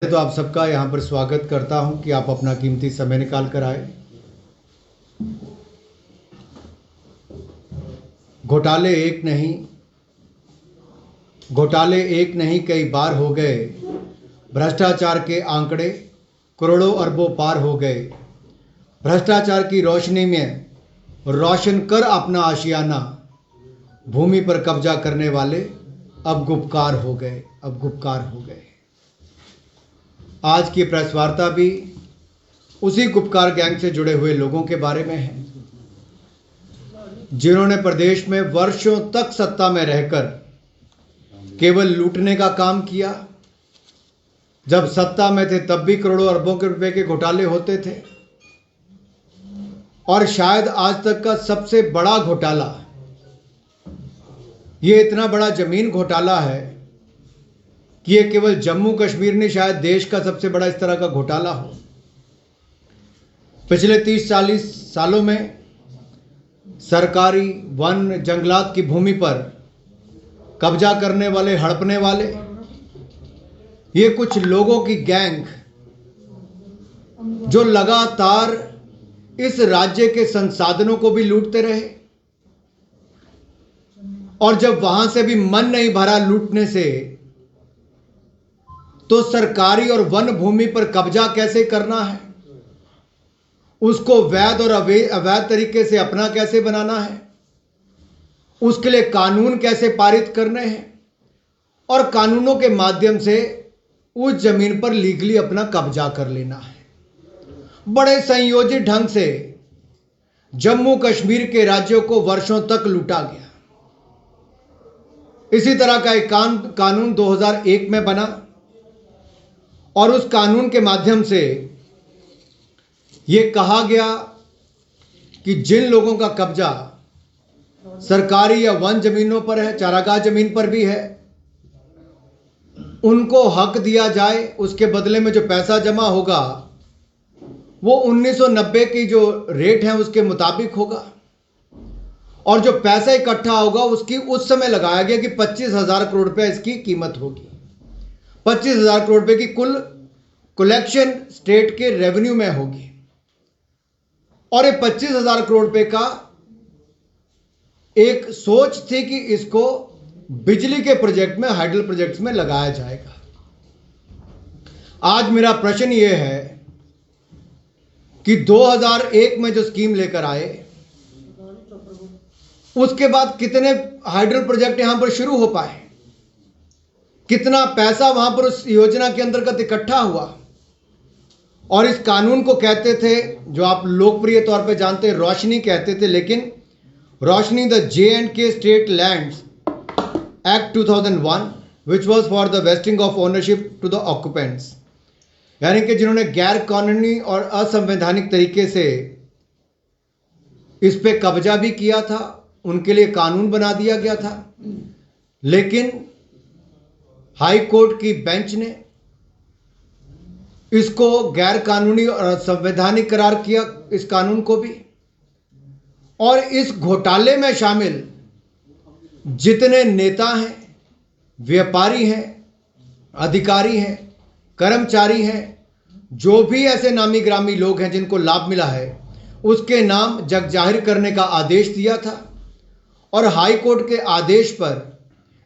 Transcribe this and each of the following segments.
तो आप सबका यहाँ पर स्वागत करता हूँ कि आप अपना कीमती समय निकाल कर आए। घोटाले एक नहीं कई बार हो गए। भ्रष्टाचार के आंकड़े करोड़ों अरबों पार हो गए। भ्रष्टाचार की रोशनी में रोशन कर अपना आशियाना। भूमि पर कब्जा करने वाले अब गुपकार हो गए। आज की प्रेस वार्ता भी उसी गुपकार गैंग से जुड़े हुए लोगों के बारे में है, जिन्होंने प्रदेश में वर्षों तक सत्ता में रहकर केवल लूटने का काम किया। जब सत्ता में थे तब भी करोड़ों अरबों के रुपए के घोटाले होते थे, और शायद आज तक का सबसे बड़ा घोटाला ये इतना बड़ा जमीन घोटाला है कि ये केवल जम्मू कश्मीर नहीं, शायद देश का सबसे बड़ा इस तरह का घोटाला हो। पिछले 30-40 सालों में सरकारी वन जंगलात की भूमि पर कब्जा करने वाले, हड़पने वाले, ये कुछ लोगों की गैंग जो लगातार इस राज्य के संसाधनों को भी लूटते रहे, और जब वहां से भी मन नहीं भरा लूटने से, तो सरकारी और वन भूमि पर कब्जा कैसे करना है, उसको वैध और अवैध तरीके से अपना कैसे बनाना है, उसके लिए कानून कैसे पारित करने हैं, और कानूनों के माध्यम से उस जमीन पर लीगली अपना कब्जा कर लेना है। बड़े संयोजित ढंग से जम्मू कश्मीर के राज्यों को वर्षों तक लूटा गया। इसी तरह का एक कानून 2001 में बना, और उस कानून के माध्यम से यह कहा गया कि जिन लोगों का कब्जा सरकारी या वन जमीनों पर है, चारागाह जमीन पर भी है, उनको हक दिया जाए। उसके बदले में जो पैसा जमा होगा वो 1990 की जो रेट है उसके मुताबिक होगा, और जो पैसा इकट्ठा होगा उसकी उस समय लगाया गया कि 25,000 करोड़ रुपया इसकी कीमत होगी। 25,000 करोड़ रुपए की कुल कलेक्शन स्टेट के रेवेन्यू में होगी, और ये 25,000 करोड़ रुपए का एक सोच थी कि इसको बिजली के प्रोजेक्ट में, हाइडल प्रोजेक्ट्स में लगाया जाएगा। आज मेरा प्रश्न यह है कि 2001 में जो स्कीम लेकर आए, उसके बाद कितने हाइडल प्रोजेक्ट यहां पर शुरू हो पाए, कितना पैसा वहां पर उस योजना के अंतर्गत इकट्ठा हुआ। और इस कानून को कहते थे, जो आप लोकप्रिय तौर पे जानते हैं, रोशनी कहते थे, लेकिन Roshni the J&K state lands act 2001 which was for the vesting of ownership to the occupants, यानी कि जिन्होंने गैर कानूनी और असंवैधानिक तरीके से इस पे कब्जा भी किया था, उनके लिए कानून बना दिया गया था। लेकिन हाई कोर्ट की बेंच ने इसको गैर कानूनी और असंवैधानिक करार किया, इस कानून को भी। और इस घोटाले में शामिल जितने नेता हैं, व्यापारी हैं, अधिकारी हैं, कर्मचारी हैं, जो भी ऐसे नामी ग्रामी लोग हैं जिनको लाभ मिला है, उसके नाम जग जाहिर करने का आदेश दिया था, और हाई कोर्ट के आदेश पर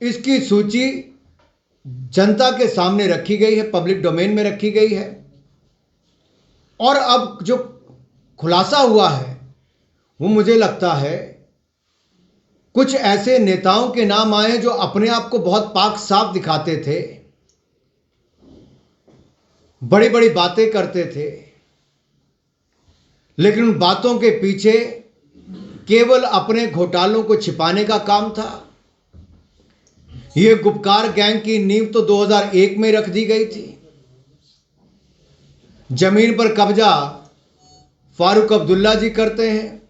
इसकी सूची जनता के सामने रखी गई है, पब्लिक डोमेन में रखी गई है। और अब जो खुलासा हुआ है वो मुझे लगता है कुछ ऐसे नेताओं के नाम आए जो अपने आप को बहुत पाक साफ दिखाते थे, बड़ी बड़ी बातें करते थे, लेकिन उन बातों के पीछे केवल अपने घोटालों को छिपाने का काम था। यह गुपकार गैंग की नींव तो 2001 में रख दी गई थी। जमीन पर कब्जा फारूक अब्दुल्ला जी करते हैं,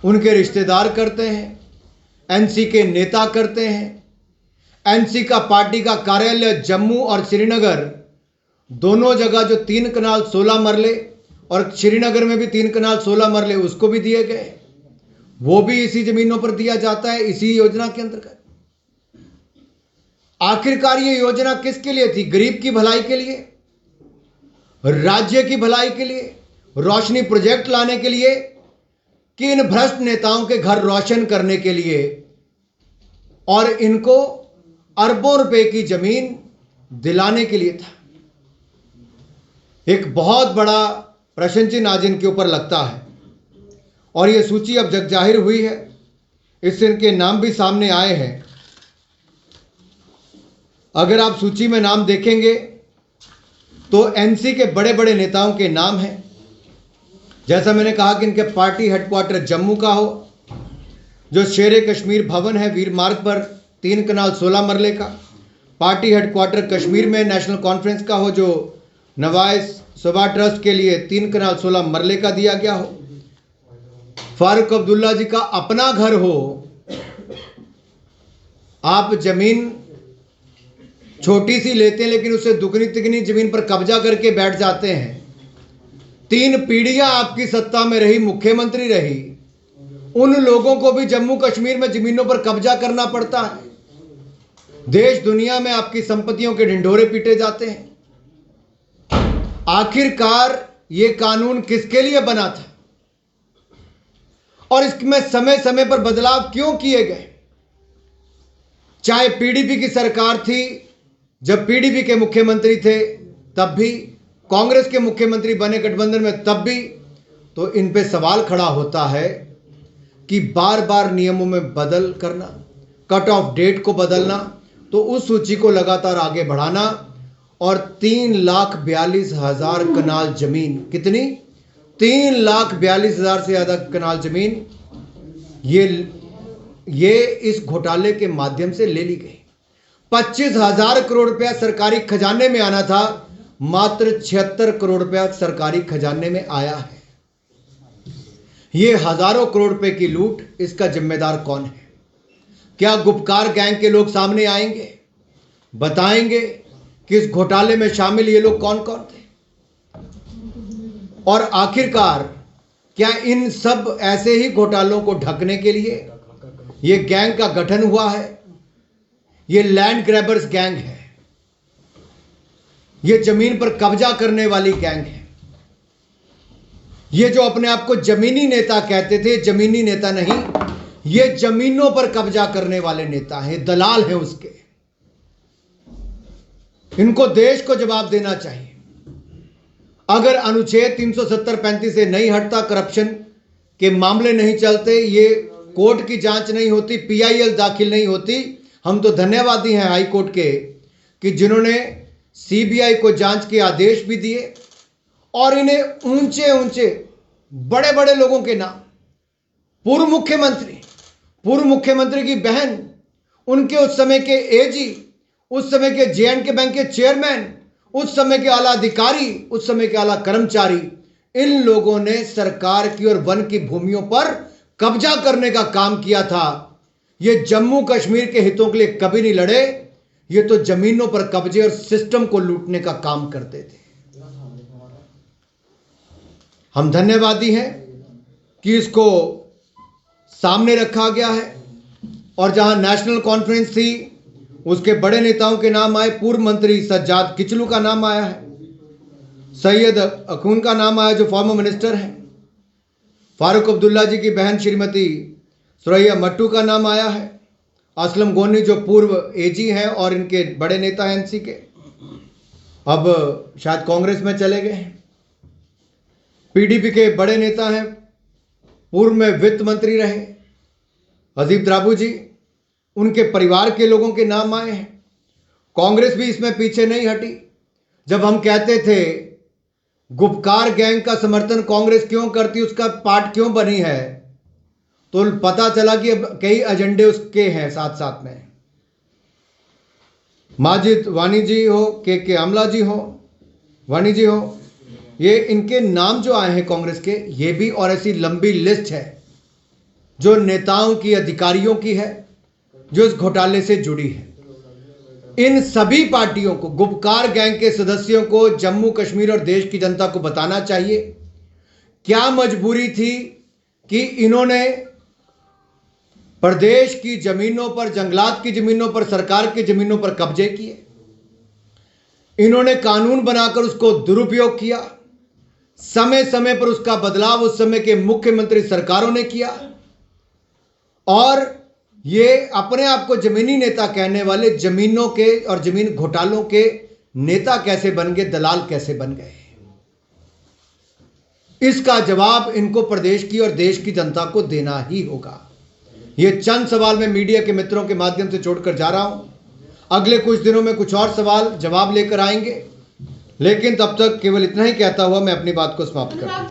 उनके रिश्तेदार करते हैं, एनसी के नेता करते हैं। एनसी का पार्टी का कार्यालय जम्मू और श्रीनगर दोनों जगह, जो 3 कनाल 16 मरले, और श्रीनगर में भी 3 कनाल 16 मरले उसको भी दिए गए, वो भी इसी जमीनों पर दिया जाता है, इसी योजना के अंतर्गत। आखिरकार ये योजना किसके लिए थी? गरीब की भलाई के लिए, राज्य की भलाई के लिए, रोशनी प्रोजेक्ट लाने के लिए, कि इन भ्रष्ट नेताओं के घर रोशन करने के लिए और इनको अरबों रुपए की जमीन दिलाने के लिए था। एक बहुत बड़ा प्रश्न चिन्ह आज इनके ऊपर लगता है और यह सूची अब जग जाहिर हुई है। इससे इनके नाम भी सामने आए हैं। अगर आप सूची में नाम देखेंगे तो एनसी के बड़े बड़े नेताओं के नाम हैं। जैसा मैंने कहा कि इनके पार्टी हेडक्वार्टर जम्मू का हो, जो शेर कश्मीर भवन है वीर मार्ग पर 3 कनाल 16 मरले का। पार्टी हेडक्वार्टर कश्मीर में नेशनल कॉन्फ्रेंस का हो, जो नवाज सभा ट्रस्ट के लिए 3 कनाल 16 मरले का दिया गया हो। फारूक अब्दुल्ला जी का अपना घर हो, आप जमीन छोटी सी लेते हैं लेकिन उससे दुगनी तिगनी जमीन पर कब्जा करके बैठ जाते हैं। 3 पीढ़ियां आपकी सत्ता में रही, मुख्यमंत्री रही, उन लोगों को भी जम्मू कश्मीर में जमीनों पर कब्जा करना पड़ता है। देश दुनिया में आपकी संपत्तियों के ढिंढोरे पीटे जाते हैं। आखिरकार ये कानून किसके लिए बना था और इसमें समय समय पर बदलाव क्यों किए गए? चाहे पीडीपी की सरकार थी, जब पीडीपी के मुख्यमंत्री थे तब भी, कांग्रेस के मुख्यमंत्री बने गठबंधन में तब भी, तो इन पे सवाल खड़ा होता है कि बार बार नियमों में बदल करना, कट ऑफ डेट को बदलना, तो उस सूची को लगातार आगे बढ़ाना और 3,42,000 कनाल जमीन, कितनी? 3,42,000 से ज्यादा कनाल जमीन ये इस घोटाले के माध्यम से ले ली गई। 25,000 करोड़ रुपया सरकारी खजाने में आना था, मात्र 76 करोड़ रुपया सरकारी खजाने में आया है। ये हजारों करोड़ रुपए की लूट, इसका जिम्मेदार कौन है? क्या गुपकार गैंग के लोग सामने आएंगे, बताएंगे कि इस घोटाले में शामिल ये लोग कौन कौन थे? और आखिरकार क्या इन सब ऐसे ही घोटालों को ढकने के लिए ये गैंग का गठन हुआ है? ये लैंड ग्रैबर्स गैंग है, ये जमीन पर कब्जा करने वाली गैंग है। ये जो अपने आप को जमीनी नेता कहते थे, जमीनी नेता नहीं, ये जमीनों पर कब्जा करने वाले नेता हैं, दलाल हैं उसके। इनको देश को जवाब देना चाहिए। अगर अनुच्छेद 370-35 से नहीं हटता, करप्शन के मामले नहीं चलते, ये कोर्ट की जांच नहीं होती, पीआईएल दाखिल नहीं होती, हम तो धन्यवादी हैं हाई कोर्ट के कि जिन्होंने सीबीआई को जांच के आदेश भी दिए और इन्हें ऊंचे ऊंचे बड़े बड़े लोगों के नाम, पूर्व मुख्यमंत्री की बहन, उनके उस समय के एजी, उस समय के जेएंडके बैंक के चेयरमैन, उस समय के आला अधिकारी, उस समय के आला कर्मचारी, इन लोगों ने सरकार की और वन की भूमियों पर कब्जा करने का काम किया था। ये जम्मू कश्मीर के हितों के लिए कभी नहीं लड़े, ये तो जमीनों पर कब्जे और सिस्टम को लूटने का काम करते थे। हम धन्यवादी हैं कि इसको सामने रखा गया है और जहां नेशनल कॉन्फ्रेंस थी उसके बड़े नेताओं के नाम आए। पूर्व मंत्री सज्जाद किचलू का नाम आया है, सैयद अखून का नाम आया जो फॉर्मर मिनिस्टर हैं, फारूक अब्दुल्ला जी की बहन श्रीमती सुरैया मट्टू का नाम आया है, असलम गोनी जो पूर्व एजी हैं और इनके बड़े नेता हैं एनसी के, अब शायद कांग्रेस में चले गए हैं। पीडीपी के बड़े नेता हैं, पूर्व में वित्त मंत्री रहे हजीब द्राबू जी, उनके परिवार के लोगों के नाम आए हैं। कांग्रेस भी इसमें पीछे नहीं हटी। जब हम कहते थे गुपकार गैंग का समर्थन कांग्रेस क्यों करती, उसका पार्ट क्यों बनी है, तो पता चला कि अब कई एजेंडे उसके हैं साथ साथ में। माजिद वानी जी हो, के आमला जी हो, वानी जी हो, ये इनके नाम जो आए हैं कांग्रेस के, ये भी और ऐसी लंबी लिस्ट है जो नेताओं की, अधिकारियों की है जो इस घोटाले से जुड़ी है। इन सभी पार्टियों को, गुपकार गैंग के सदस्यों को, जम्मू कश्मीर और देश की जनता को बताना चाहिए क्या मजबूरी थी कि इन्होंने प्रदेश की जमीनों पर, जंगलात की जमीनों पर, सरकार की जमीनों पर कब्जे किए। इन्होंने कानून बनाकर उसको दुरुपयोग किया। समय समय पर उसका बदलाव उस समय के मुख्यमंत्री सरकारों ने किया और ये अपने आप को जमीनी नेता कहने वाले जमीनों के और जमीन घोटालों के नेता कैसे बन गए, दलाल कैसे बन गए, इसका जवाब इनको प्रदेश की और देश की जनता को देना ही होगा। ये चंद सवाल मैं मीडिया के मित्रों के माध्यम से छोड़कर जा रहा हूं। अगले कुछ दिनों में कुछ और सवाल जवाब लेकर आएंगे, लेकिन तब तक केवल इतना ही कहता हुआ मैं अपनी बात को समाप्त करता हूं।